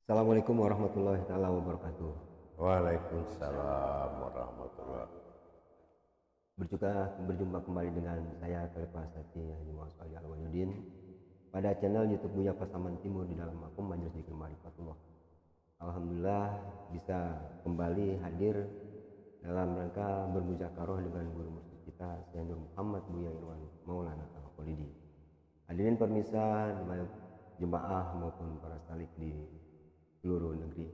Assalamualaikum warahmatullahi taala wabarakatuh. Waalaikumsalam warahmatullahi. Berjumpa kembali dengan saya Khalifah Sakti Haji Muhammad Shalih Al-Wahyudin pada channel YouTube Buya Pasaman Timur di dalam akun Majelis Zikir Ma'rifatullah. Alhamdulillah bisa kembali hadir dalam rangka bermuzakarah dengan guru mursyid kita Syekh Nur Muhammad Buya Irwan Maulana Al-Khalidi. Hadirin permisa jemaah maupun para salik di seluruh negeri,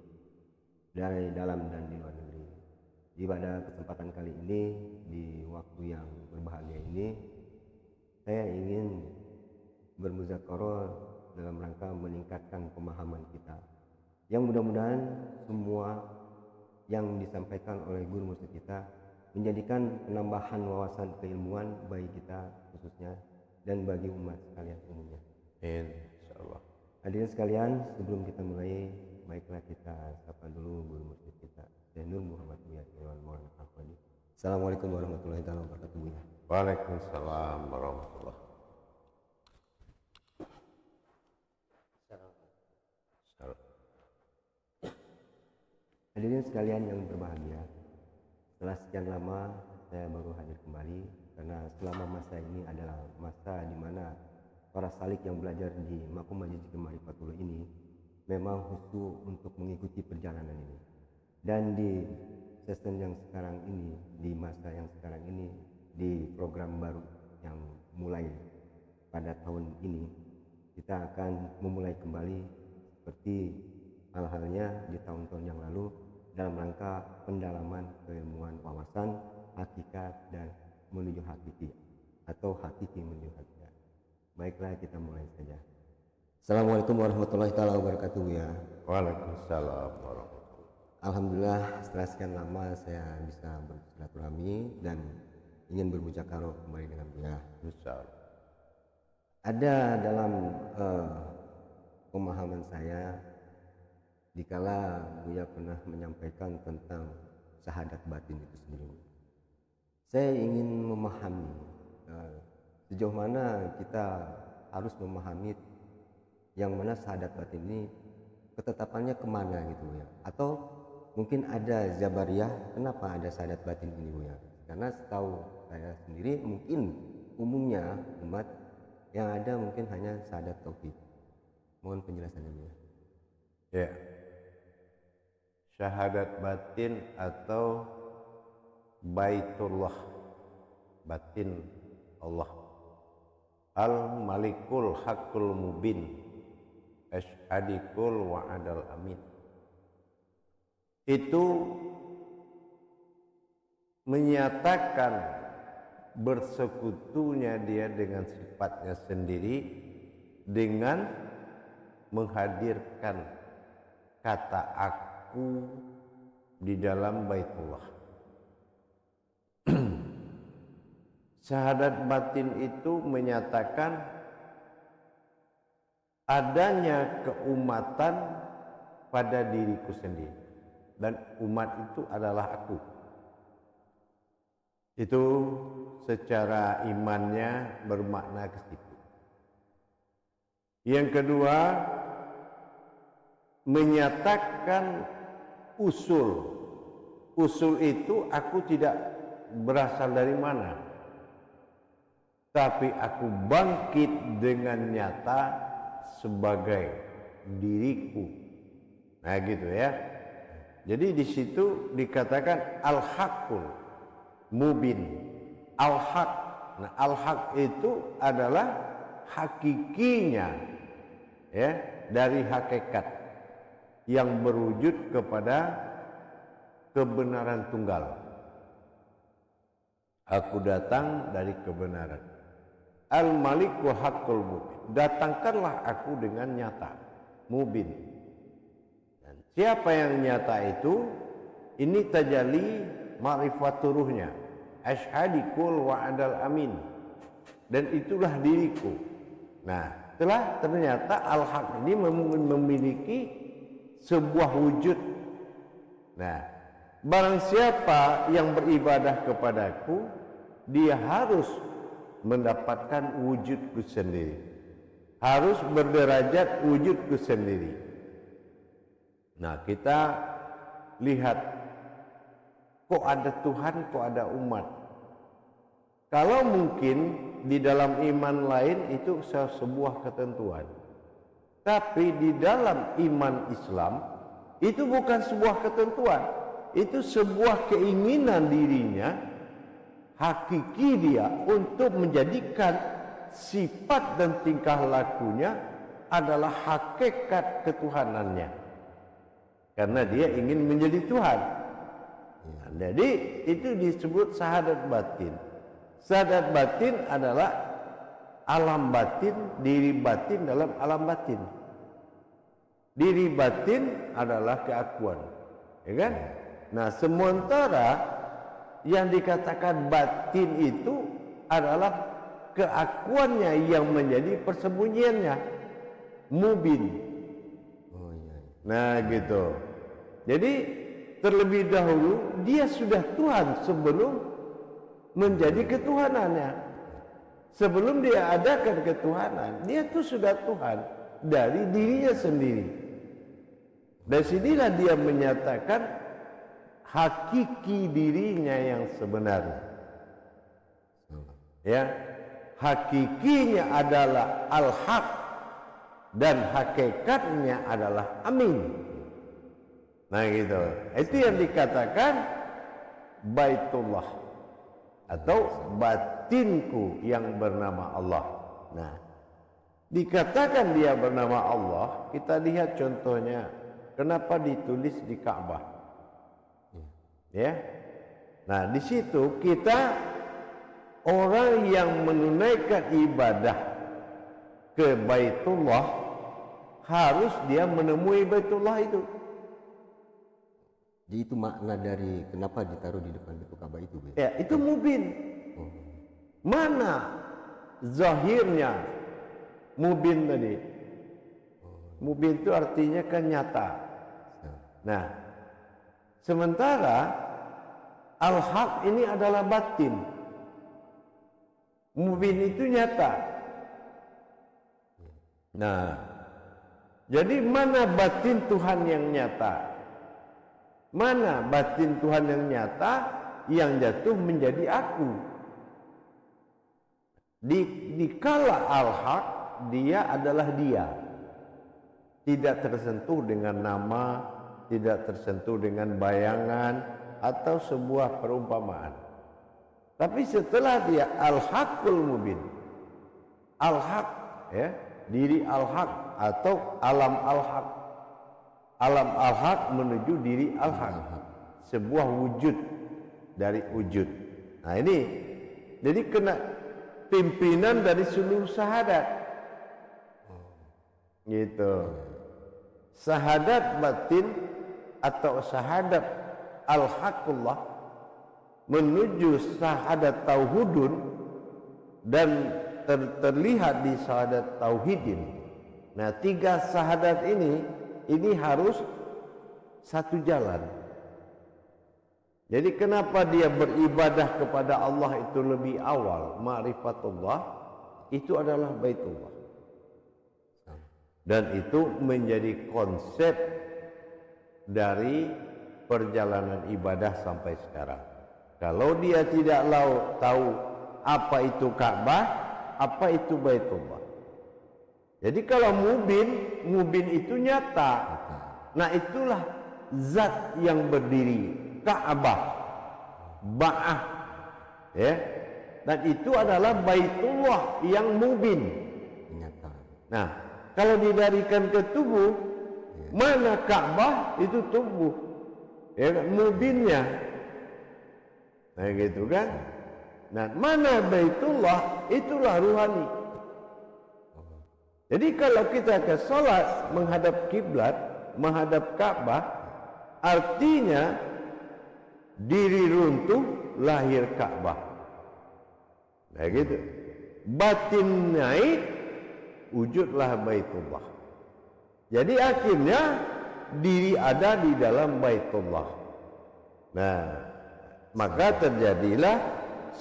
dari dalam dan di luar negeri. Pada kesempatan kali ini, di waktu yang berbahagia ini, saya ingin bermuzakarah dalam rangka meningkatkan pemahaman kita, yang mudah-mudahan semua yang disampaikan oleh guru mursyid kita menjadikan penambahan wawasan keilmuan bagi kita khususnya dan bagi umat sekalian umumnya. Insyaallah. Hadirin sekalian, sebelum kita mulai, baiklah kita sapa dulu guru mursyid kita Syekh Nur Muhammad Buya Irwan Maulana Al-Khalidi. Assalamualaikum warahmatullahi wabarakatuh. Buya. Waalaikumsalam warahmatullahi. Hadirin sekalian yang berbahagia, setelah sekian lama saya baru hadir kembali karena selama masa ini adalah masa di mana para salik yang belajar di Makom Majelis Zikir Ma'rifatullah ini memang khusus untuk mengikuti perjalanan ini. Dan di season yang sekarang ini, di masa yang sekarang ini, di program baru yang mulai pada tahun ini, kita akan memulai kembali seperti hal-halnya di tahun-tahun yang lalu dalam rangka pendalaman keilmuan wawasan hakikat dan menuju hakiki atau hakiki menuju hakikat. Baiklah, kita mulai saja. Assalamualaikum warahmatullahi wabarakatuh ya. Waalaikumsalam warahmatullahi. Alhamdulillah, setelah sekian lama saya bisa bersilaturahmi dan ingin bermuzakarah kembali dengan Buya. Insyaallah. Ada dalam pemahaman saya, dikala Buya pernah menyampaikan tentang syahadat batin itu sendiri. Saya ingin memahami sejauh mana kita harus memahami yang mana syahadat batin ini ketetapannya kemana gitu ya, atau mungkin ada Jabariyah kenapa ada syahadat batin ini Bu ya. Karena setahu saya sendiri mungkin umumnya umat yang ada mungkin hanya syahadat tauhid. Mohon penjelasannya Bu ya. Ya. Syahadat batin atau Baitullah, batin Allah, Al-Malikul Haqqul Mubin, Asyhadikul Wa'adal Amin. Itu menyatakan bersekutunya dia dengan sifatnya sendiri dengan menghadirkan kata aku di dalam Baitullah. Syahadat batin itu menyatakan adanya keumatan pada diriku sendiri, dan umat itu adalah aku. Itu secara imannya bermakna ke situ. Yang kedua, menyatakan usul. Usul itu aku tidak berasal dari mana, tapi aku bangkit dengan nyata sebagai diriku. Nah gitu ya. Jadi di situ dikatakan al-haqqul mubin, al-haq. Nah al-haq itu adalah hakikinya ya, dari hakikat yang berwujud kepada kebenaran tunggal. Aku datang dari kebenaran. Al-Maliku Haqqul Mubin. Datangkanlah aku dengan nyata, mubin. Dan siapa yang nyata itu? Ini tajalli ma'rifaturuhnya. Asyhadikul Wa'adal Amin. Dan itulah diriku. Nah, telah ternyata Al-Haq ini memiliki sebuah wujud. Nah, barang siapa yang beribadah kepadaku, dia harus mendapatkan wujudku sendiri, harus berderajat wujudku sendiri. Nah, kita lihat kok ada Tuhan, kok ada umat. Kalau mungkin di dalam iman lain itu sebuah ketentuan. Tapi di dalam iman Islam itu bukan sebuah ketentuan. Itu sebuah keinginan dirinya, hakiki dia untuk menjadikan sifat dan tingkah lakunya adalah hakikat ketuhanannya. Karena dia ingin menjadi Tuhan. Nah, jadi itu disebut syahadat batin. Syahadat batin adalah alam batin, diri batin dalam alam batin. Diri batin adalah keakuan, ya kan? Nah, sementara yang dikatakan batin itu adalah keakuannya yang menjadi persembunyiannya, mubin. Oh iya. Nah, gitu. Jadi terlebih dahulu dia sudah Tuhan sebelum menjadi ketuhanannya. Sebelum dia adakan ketuhanan, dia tuh sudah Tuhan dari dirinya sendiri. Dari sinilah dia menyatakan hakiki dirinya yang sebenarnya. Ya, hakikinya adalah al-haq dan hakikatnya adalah amin. Nah, gitu. Itu yang dikatakan Baitullah atau batinku yang bernama Allah. Nah, dikatakan dia bernama Allah, kita lihat contohnya. Kenapa ditulis di Ka'bah? Ya. Nah, di situ kita orang yang menunaikan ibadah ke Baitullah harus dia menemui Baitullah itu. Jadi itu makna dari kenapa ditaruh di depan pintu Ka'bah itu, Bu? Ya, itu mubin. Mana zahirnya mubin tadi? Mubin itu artinya kan nyata. Nah, sementara al-haq ini adalah batin. Mubin itu nyata. Nah, jadi mana batin Tuhan yang nyata? Mana batin Tuhan yang nyata yang jatuh menjadi aku? Dikala al-haq, dia adalah dia. Tidak tersentuh dengan nama, tidak tersentuh dengan bayangan atau sebuah perumpamaan. Tapi setelah dia al-haqqul mubin, al-haq, ya, diri al-haq atau alam al-haq. Alam al-haq menuju diri al-haq, sebuah wujud dari wujud. Nah, ini jadi kena pimpinan dari seluruh syahadat. Gitu. Syahadat batin atau syahadat al-haqqullah menuju syahadat tauhidun dan terlihat di syahadat tauhidin. Nah, tiga syahadat ini harus satu jalan. Jadi kenapa dia beribadah kepada Allah itu lebih awal? Ma'rifatullah itu adalah Baitullah. Dan itu menjadi konsep dari perjalanan ibadah sampai sekarang. Kalau dia tidak tahu apa itu Ka'bah, apa itu Baitullah. Jadi kalau mubin itu nyata. Nah, itulah zat yang berdiri, Ka'bah, Ba'ah, ya. Dan itu adalah Baitullah yang mubin, Nyata. Nah, kalau didarikan ke tubuh, mana Ka'bah itu tubuh, ya, mubinnya. Nah, gitu kan. Nah, mana Baitullah itulah ruhani. Jadi kalau kita ke sholat menghadap kiblat, menghadap Ka'bah, artinya diri runtuh, lahir Ka'bah. Nah, gitu. Batin naik, wujudlah Baitullah. Jadi akhirnya diri ada di dalam Baitullah. Nah, maka terjadilah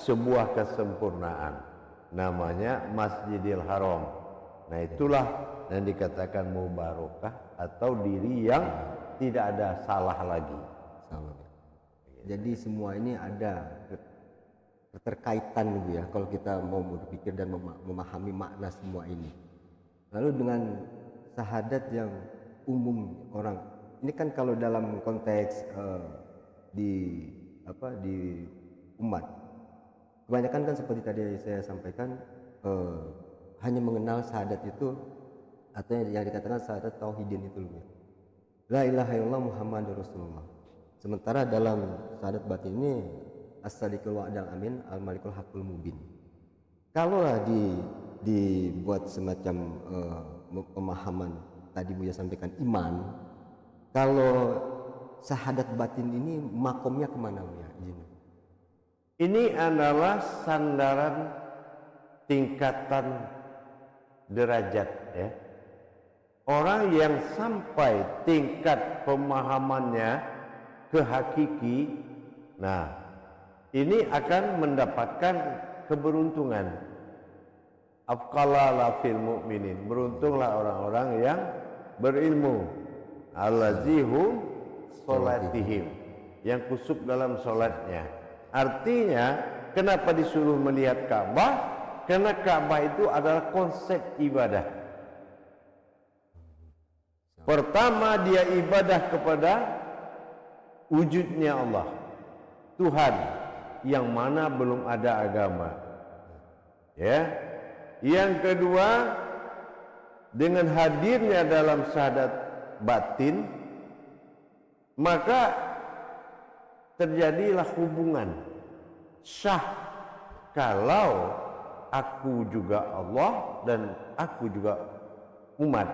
sebuah kesempurnaan, namanya Masjidil Haram. Nah, itulah yang dikatakan mubarakah atau diri yang tidak ada salah lagi. Sama. Jadi semua ini ada keterkaitan gitu ya, kalau kita mau berpikir dan memahami makna semua ini. Lalu dengan syahadat yang umum orang, ini kan kalau dalam konteks di umat, kebanyakan kan seperti tadi saya sampaikan, hanya mengenal syahadat itu, atau yang dikatakan syahadat tauhidin itu loh. La ilaha illallah Muhammadur Rasulullah. Sementara dalam syahadat batin ini as-sadiqul wa'dal amin al-malikul haqqul mubin. Kalaulah dibuat semacam pemahaman tadi Buya sampaikan iman, kalau syahadat batin ini makomnya kemana Buya? Ini adalah sandaran tingkatan derajat ya. Orang yang sampai tingkat pemahamannya ke hakiki, nah ini akan mendapatkan keberuntungan. Afqalala fil mu'minin, beruntunglah orang-orang yang berilmu. Allazihum sholatihim, yang kusuk dalam sholatnya. Artinya kenapa disuruh melihat Ka'bah? Karena Ka'bah itu adalah konsep ibadah. Pertama dia ibadah kepada wujudnya Allah, Tuhan yang mana belum ada agama. Ya. Yang kedua, dengan hadirnya dalam syahadat batin, maka terjadilah hubungan syah kalau aku juga Allah dan aku juga umat,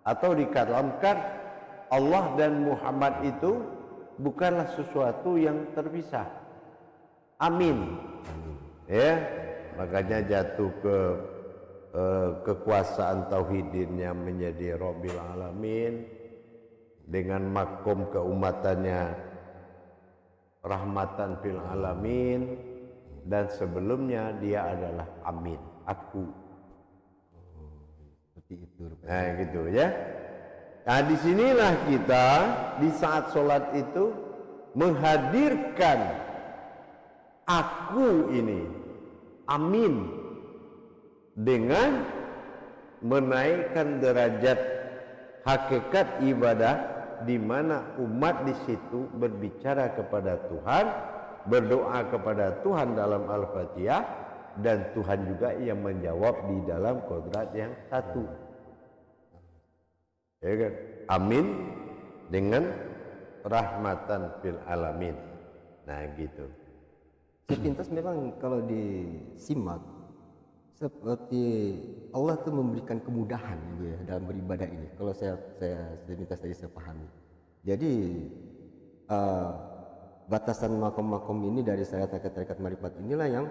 atau dikatakan Allah dan Muhammad itu bukanlah sesuatu yang terpisah. Amin. Ya, makanya jatuh ke kekuasaan tauhidinnya menjadi Rabbil Alamin, dengan makom keumatannya rahmatan fil alamin, dan sebelumnya dia adalah amin, aku. Seperti itu. Nah gitu ya. Nah disinilah kita di saat sholat itu menghadirkan aku ini, amin, dengan menaikkan derajat hakikat ibadah, di mana umat di situ berbicara kepada Tuhan, berdoa kepada Tuhan dalam Al-Fatihah, dan Tuhan juga yang menjawab di dalam kodrat yang satu. Ya kan? Amin dengan rahmatan fil alamin. Nah gitu. Sepintas memang kalau disimak seperti Allah tuh memberikan kemudahan gitu ya dalam beribadah ini. Kalau saya sepintas tadi saya pahami. Jadi batasan makom-makom ini dari syariat tarekat marifat inilah yang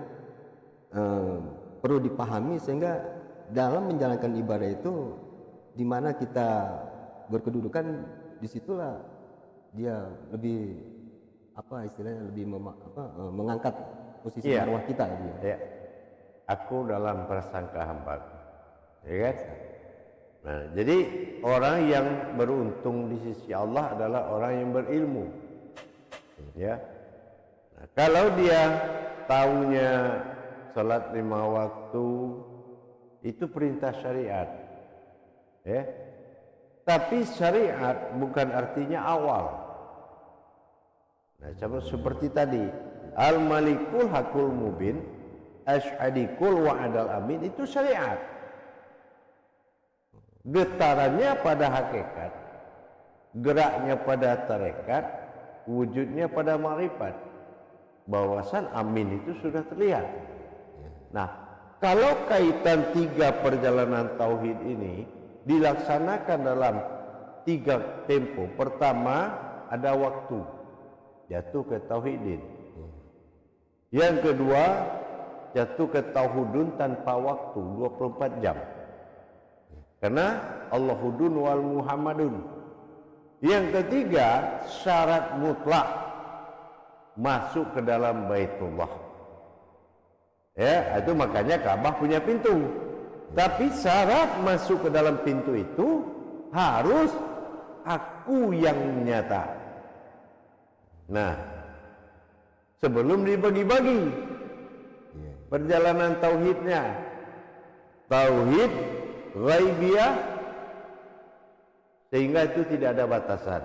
perlu dipahami, sehingga dalam menjalankan ibadah itu di mana kita berkedudukan, disitulah dia lebih istilahnya lebih mengangkat posisi marwah kita gitu ya. Aku dalam prasangka hamba, ya kan? Nah, jadi orang yang beruntung di sisi Allah adalah orang yang berilmu, ya. Nah, kalau dia tahunya salat 5 waktu itu perintah syariat, ya. Tapi syariat bukan artinya awal. Nah, seperti tadi, al-malikul hakul mubin, asyhadikul wa'adal amin, itu syariat. Getarannya pada hakikat, geraknya pada tarekat, wujudnya pada marifat. Bahwasan amin itu sudah terlihat. Nah, kalau kaitan 3 perjalanan tauhid ini dilaksanakan dalam 3 tempo. Pertama, ada waktu, jatuh ke tauhidin. Yang kedua, jatuh ke tauhidun tanpa waktu, 24 jam. Karena Allahudun wal Muhammadun. Yang ketiga, syarat mutlak masuk ke dalam Baitullah. Ya, itu makanya Ka'bah punya pintu. Tapi syarat masuk ke dalam pintu itu harus aku yang nyata. Nah, sebelum dibagi-bagi perjalanan tauhidnya, tauhid ghaibiyah, sehingga itu tidak ada batasan.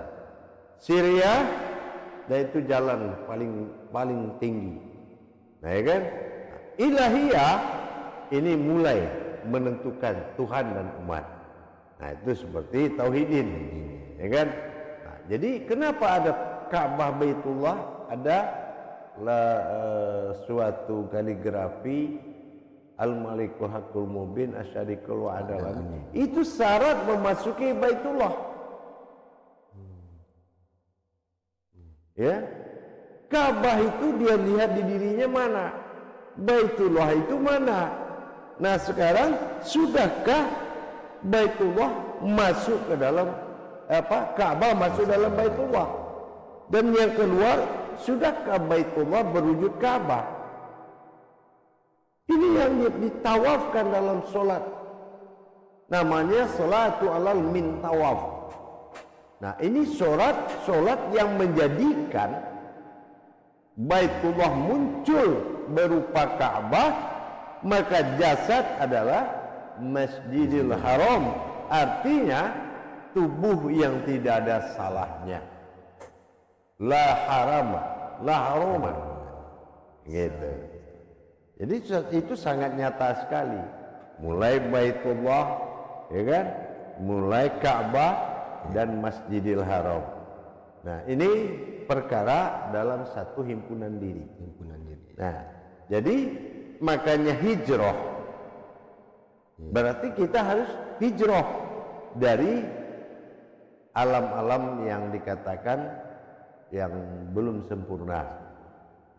Syria, dan itu jalan paling tinggi. Nah, ya kan? Ilahiyah ini mulai menentukan Tuhan dan umat. Nah, itu seperti tauhidin, ya kan? Nah, jadi kenapa ada Ka'bah Baitullah, ada suatu kaligrafi Al-Malikul Haqqul Mubin Asyarikul Wa'adal. Itu syarat memasuki Baitullah. Ya, Ka'bah itu dia lihat di dirinya mana, Baitullah itu mana. Nah, sekarang sudahkah Baitullah masuk ke dalam Ka'bah masuk dalam Baitullah? Dan yang keluar, sudahkah Baitullah berwujud Ka'bah? Ini yang ditawafkan dalam solat, namanya salatu alal min tawaf. Nah, ini solat yang menjadikan Baitullah muncul berupa Ka'bah, maka jasad adalah Masjidil Haram, artinya tubuh yang tidak ada salahnya. La harama, la haroma, gitu. Jadi itu sangat nyata sekali. Mulai Baitullah, ya kan? Mulai Ka'bah dan Masjidil Haram. Nah, ini perkara dalam satu himpunan diri. Nah, jadi makanya hijrah. Berarti kita harus hijrah dari alam-alam yang dikatakan yang belum sempurna,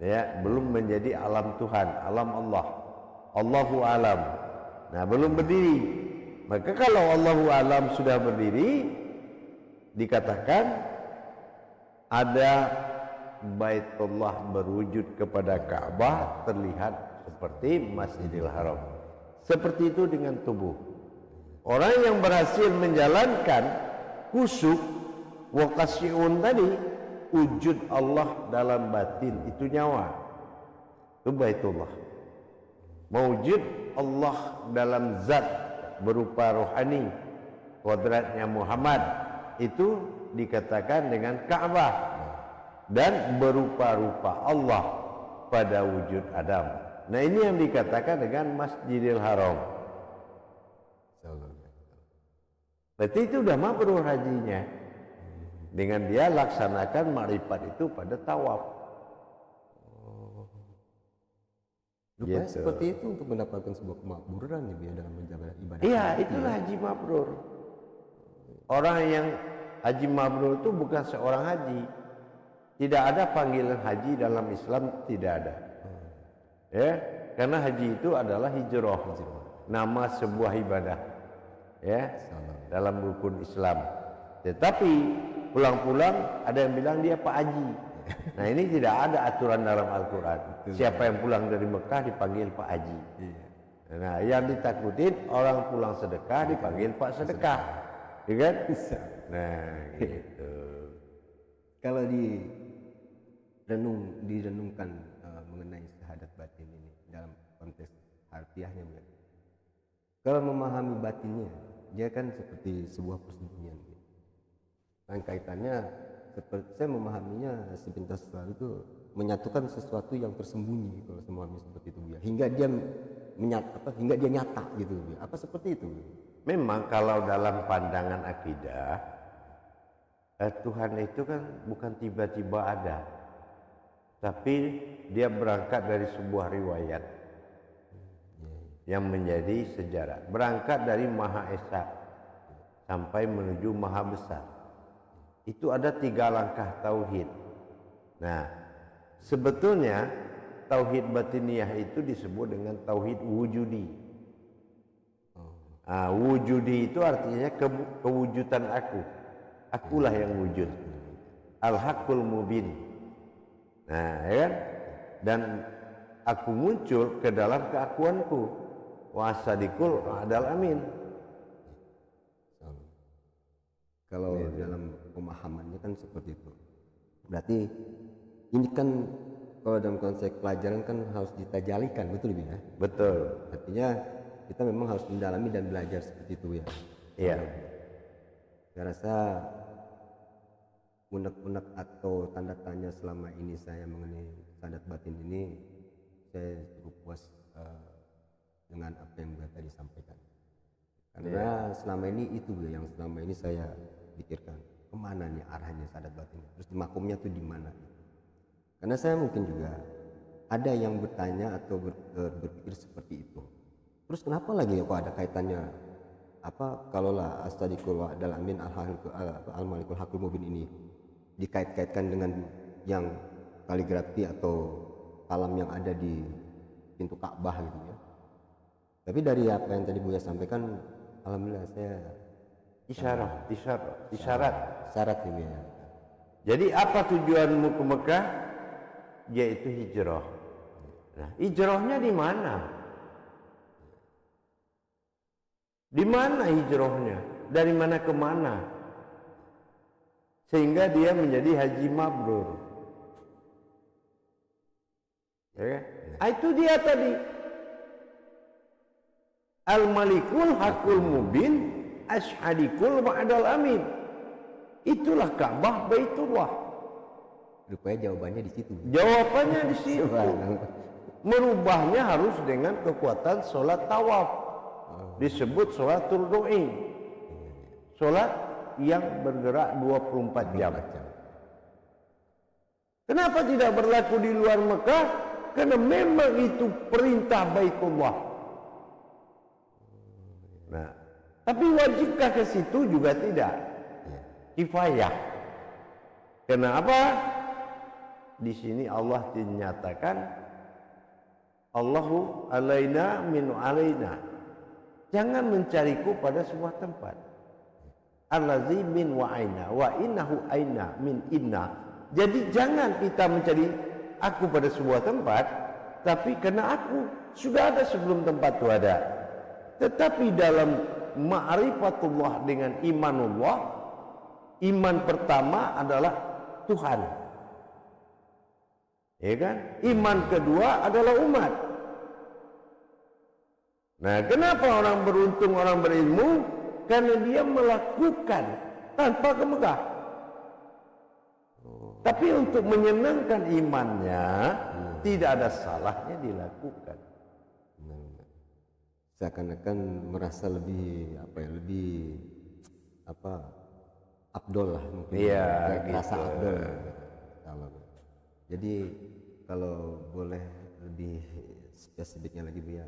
ya, belum menjadi alam Tuhan, alam Allah. Allahu alam. Nah, belum berdiri. Maka kalau Allahu alam sudah berdiri, dikatakan ada Baitullah berwujud kepada Ka'bah, terlihat seperti Masjidil Haram. Seperti itu dengan tubuh. Orang yang berhasil menjalankan khusyuk wa khasyu'un tadi, wujud Allah dalam batin, itu nyawa, itu Baitullah. Mewujud Allah dalam zat berupa rohani, kodratnya Muhammad, itu dikatakan dengan Ka'bah, dan berupa-rupa Allah pada wujud Adam. Nah, ini yang dikatakan dengan Masjidil Haram. Berarti itu udah mabrur hajinya, dengan dia laksanakan makrifat itu pada tawaf. Rupanya seperti itu untuk mendapatkan sebuah kemakmuran ya dalam menjalankan ibadah. Iya, itulah haji mabrur. Orang yang haji mabrur itu bukan seorang haji. Tidak ada panggilan haji dalam Islam, tidak ada. Ya, karena haji itu adalah hijrah, nama sebuah ibadah, ya, dalam rukun Islam. Tetapi pulang-pulang ada yang bilang dia Pak Haji. Nah, ini tidak ada aturan dalam Al-Quran. Siapa yang pulang dari Mekah dipanggil Pak Haji. Nah, yang ditakutin orang pulang sedekah dipanggil Pak Sedekah, ya kan? Nah, gitu. Kalau direnungkan mengenai syahadat batin ini dalam konteks harfiahnya, kalau memahami batinnya, dia kan seperti sebuah persembunyian. Dan kaitannya, seperti saya memahaminya, sepintas selalu itu menyatukan sesuatu yang tersembunyi, kalau memahami seperti itu, hingga dia nyata gitu, apa seperti itu? Memang kalau dalam pandangan akidah, Tuhan itu kan bukan tiba-tiba ada, tapi dia berangkat dari sebuah riwayat yang menjadi sejarah. Berangkat dari Maha Esa sampai menuju Maha Besar. Itu ada 3 langkah tauhid. Nah, sebetulnya tauhid batiniyah itu disebut dengan tauhid wujudi. Wujudi itu artinya kewujudan aku. Akulah yang wujud. Al-Haqqul Mubin. Nah, ya kan? Dan aku muncul ke dalam keakuanku. Wasadikul adal amin. Kalau dalam pemahamannya kan seperti itu. Berarti ini kan kalau dalam konsep pelajaran kan harus ditajalikan, betul ya? Betul. Artinya kita memang harus mendalami dan belajar seperti itu ya. Iya. Saya rasa unek-unek atau tanda tanya selama ini saya mengenai sadat batin ini, saya cukup puas dengan apa yang Buya tadi sampaikan. Karena selama ini itu yang selama ini saya pikirkan, kemana nih arahnya sadat batin, terus di makomnya tuh di mana? Karena saya mungkin juga ada yang bertanya atau berpikir seperti itu. Terus kenapa lagi kok ada kaitannya apa kalaulah as-sadiqul wa'dal amin al-malikul hakul mubin ini dikait-kaitkan dengan yang kaligrafi atau kalam yang ada di pintu Ka'bah gitu ya. Tapi dari apa yang tadi Buya sampaikan, alhamdulillah saya isyarat ini ya. Jadi apa tujuanmu ke Mekah? Yaitu hijrah. Nah, hijrahnya di mana? Di mana hijrahnya? Dari mana ke mana? Sehingga dia menjadi haji mabrur. Ya, itu dia tadi. Al-Malikul Hakul Mubin Ashadikul Wa'dal Amin. Itulah Ka'bah Baitullah. Rupanya jawabannya di situ. Jawabannya di situ. Merubahnya harus dengan kekuatan sholat tawaf. Disebut sholatul du'i. Sholat yang bergerak 24 jam. Kenapa tidak berlaku di luar Mekah? Karena memang itu perintah Baitullah. Nah, tapi wajibkah ke situ juga tidak? Kifayah. Kenapa? Di sini Allah dinyatakan Allahu alaina min alaina. Jangan mencariku pada sebuah tempat. Allazi min wa aina wa innahu aina min inna. Jadi jangan kita mencari aku pada sebuah tempat, tapi karena aku sudah ada sebelum tempat itu ada. Tetapi dalam ma'rifatullah dengan imanullah, iman pertama adalah Tuhan. Ya kan? Iman kedua adalah umat. Nah, kenapa orang beruntung, orang berilmu? Karena dia melakukan tanpa ke Mekah. Tapi untuk menyenangkan imannya, tidak ada salahnya dilakukan. Seakan-akan merasa lebih abdol lah mungkin. Iya, rasa gitu. abdol. Jadi kalau boleh lebih spesifiknya lagi Bu ya,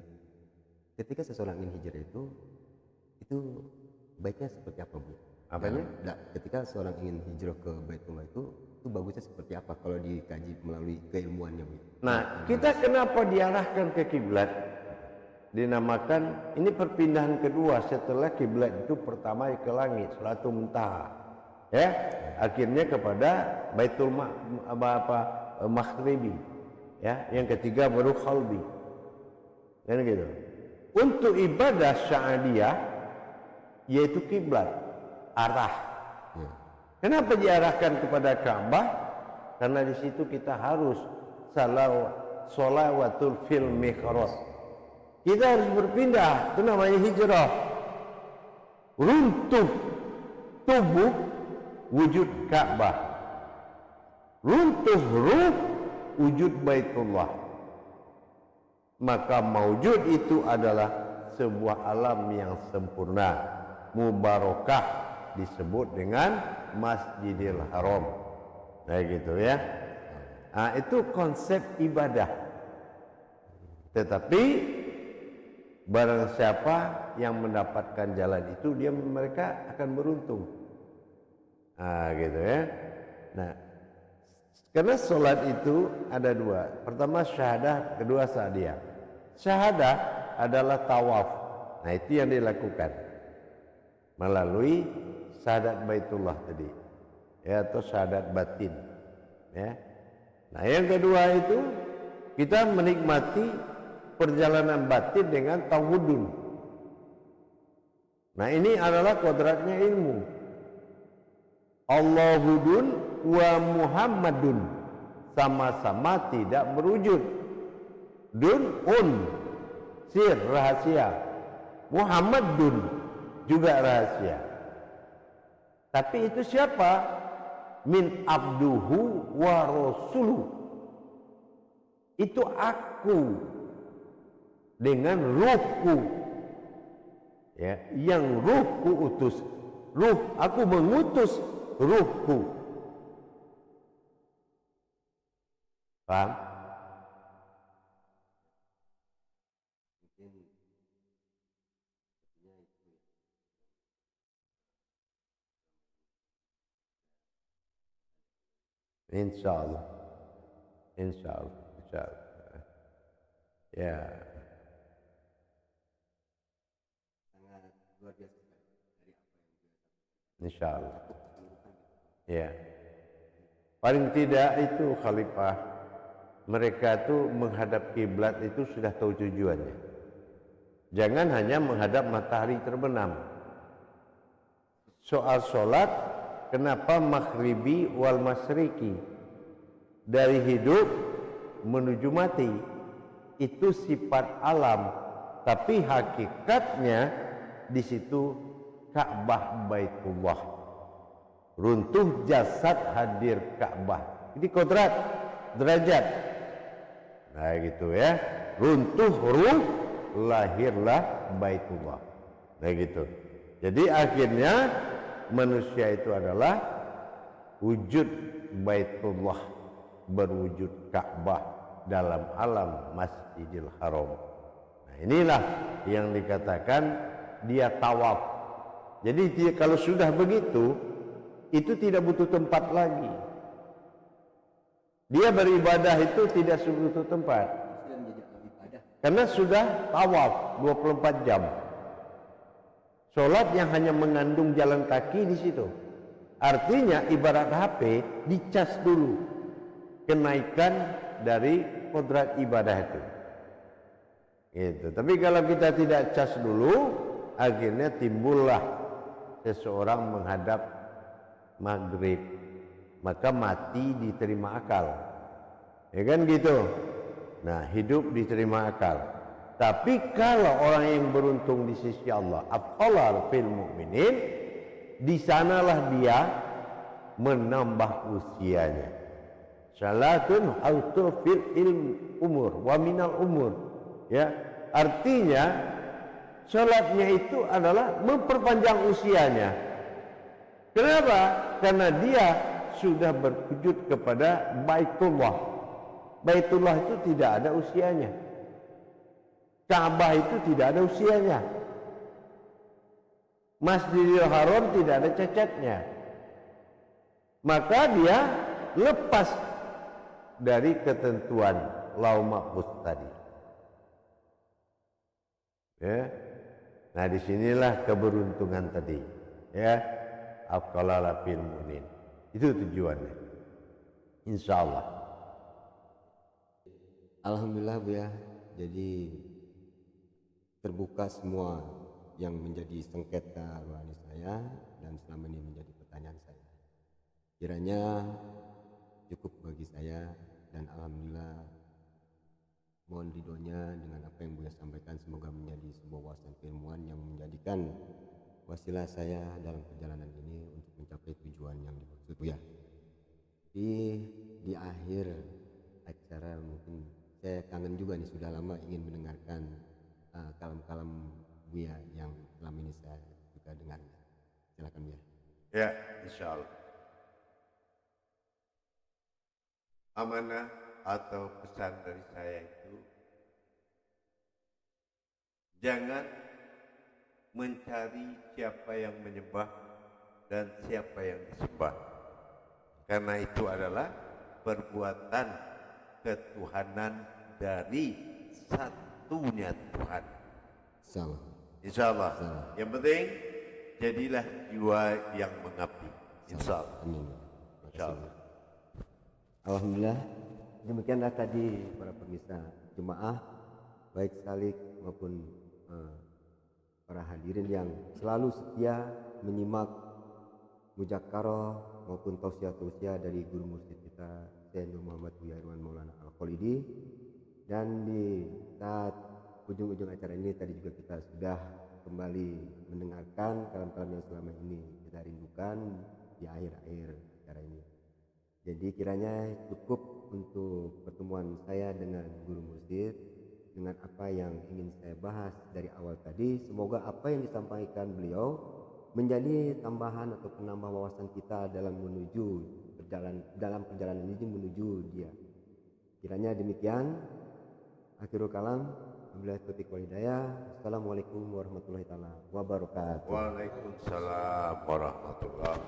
ketika seseorang ingin hijrah itu baiknya seperti apa Bu? Apanya? Ketika seorang ingin hijrah ke Baitullah itu bagusnya seperti apa kalau dikaji melalui keilmuannya Bu? Nah, kita kenapa diarahkan ke kiblat? Dinamakan ini perpindahan kedua setelah kiblat itu pertama ke langit, Sholatul Muntaha. Ya, akhirnya kepada Baitul Maghribi. Ya, yang ketiga baru Qalbi. Kan gitu. Untuk ibadah sya'adiyah yaitu kiblat, arah. Ya. Kenapa diarahkan kepada Ka'bah? Karena di situ kita harus shalawatul fil mihrab. Kita harus berpindah, itu namanya hijrah. Runtuh tubuh wujud Ka'bah, runtuh ruh wujud Baitullah. Maka maujud itu adalah sebuah alam yang sempurna, mubarakah, disebut dengan Masjidil Haram. Nah gitu ya. Nah, itu konsep ibadah. Tetapi barang siapa yang mendapatkan jalan itu, mereka akan beruntung. Nah gitu ya. Nah, karena sholat itu ada dua. Pertama syahadah, kedua sa'diyah. Syahadah adalah tawaf. Nah itu yang dilakukan melalui syahadat Baitullah tadi, ya, atau syahadat batin. Ya. Nah yang kedua itu kita menikmati perjalanan batin dengan tawudun. Nah ini adalah kodratnya ilmu. Allahudun wa Muhammadun, sama-sama tidak berwujud. Dun sir, rahasia. Muhammadun juga rahasia. Tapi itu siapa? Min abduhu wa rasuluh. Itu aku dengan ruhku, ya, yang ruhku utus. Aku mengutus ruhku. Paham? Insyaallah. Insyaallah. Insyaallah. Ya. Sangat luar biasa dari apa yang Insyaallah. Ya. Paling tidak itu khalifah, mereka itu menghadap kiblat itu sudah tahu tujuannya. Jangan hanya menghadap matahari terbenam. Soal sholat, kenapa maghribi wal masriki? Dari hidup menuju mati. Itu sifat alam, tapi hakikatnya di situ Ka'bah Baitullah. Runtuh jasad, hadir Ka'bah. Ini kodrat, derajat. Nah gitu ya. Runtuh ruh, lahirlah Baitullah. Nah gitu. Jadi akhirnya manusia itu adalah wujud Baitullah, berwujud Ka'bah dalam alam Masjidil Haram. Nah inilah yang dikatakan dia tawaf. Jadi dia kalau sudah begitu, itu tidak butuh tempat lagi. Dia beribadah itu tidak butuh tempat. Karena sudah tawaf 24 jam. Sholat yang hanya mengandung jalan kaki di situ. Artinya ibarat HP dicas dulu. Kenaikan dari kodrat ibadah itu. Gitu. Tapi kalau kita tidak cas dulu, akhirnya timbullah seseorang menghadap maghrib, maka mati diterima akal, ya kan gitu. Nah hidup diterima akal. Tapi kalau orang yang beruntung di sisi Allah, afqalar fil mu'minin, di sanalah dia menambah usianya. Salatun autu fil ilm umur wa minal umur, ya, artinya salatnya itu adalah memperpanjang usianya. Kenapa? Karena dia sudah berwujud kepada Baitullah. Baitullah itu tidak ada usianya. Ka'bah itu tidak ada usianya. Masjidil Haram tidak ada cacatnya. Maka dia lepas dari ketentuan Lauh Mahfuz tadi. Ya. Nah disinilah keberuntungan tadi. Ya. Afqalala fil mu'min. Itu tujuannya. Insyaallah. Alhamdulillah Bu ya. Jadi terbuka semua yang menjadi sengketa rohani saya dan selama ini menjadi pertanyaan saya. Kiranya cukup bagi saya dan alhamdulillah mohon ridhonya dengan apa yang Buya sampaikan, semoga menjadi sebuah wawasan keilmuan yang menjadikan wasilah saya dalam perjalanan ini untuk mencapai tujuan yang dimaksud Buya. Di akhir acara mungkin saya kangen juga nih, sudah lama ingin mendengarkan kalam-kalam Buya yang selama ini saya juga dengar. Silakan Buya. Ya, insyaallah. Amanah atau pesan dari saya itu, jangan mencari siapa yang menyembah dan siapa yang disembah, karena itu adalah perbuatan ketuhanan dari satunya Tuhan. Salam. Insyaallah. Yang penting jadilah jiwa yang mengabdi. Insyaallah. Amin. Insyaallah. Alhamdulillah, demikianlah tadi para pemirsa jemaah baik salik maupun para hadirin yang selalu setia menyimak mujakkaro maupun tausiah-tausiah dari guru mursyid kita Syekh Nur Muhammad Buya Irwan Maulana Al-Khalidi. Dan di saat ujung-ujung acara ini tadi juga kita sudah kembali mendengarkan kalam-kalam yang selama ini kita rindukan di akhir-akhir acara ini. Jadi kiranya cukup untuk pertemuan saya dengan guru mursyid dengan apa yang ingin saya bahas dari awal tadi. Semoga apa yang disampaikan beliau menjadi tambahan atau penambah wawasan kita dalam perjalanan ini menuju dia. Kiranya demikian. Akhirul kalam. Wabillahi taufiq wal hidayah. Assalamualaikum warahmatullahi taala wabarakatuh. Waalaikumsalam warahmatullahi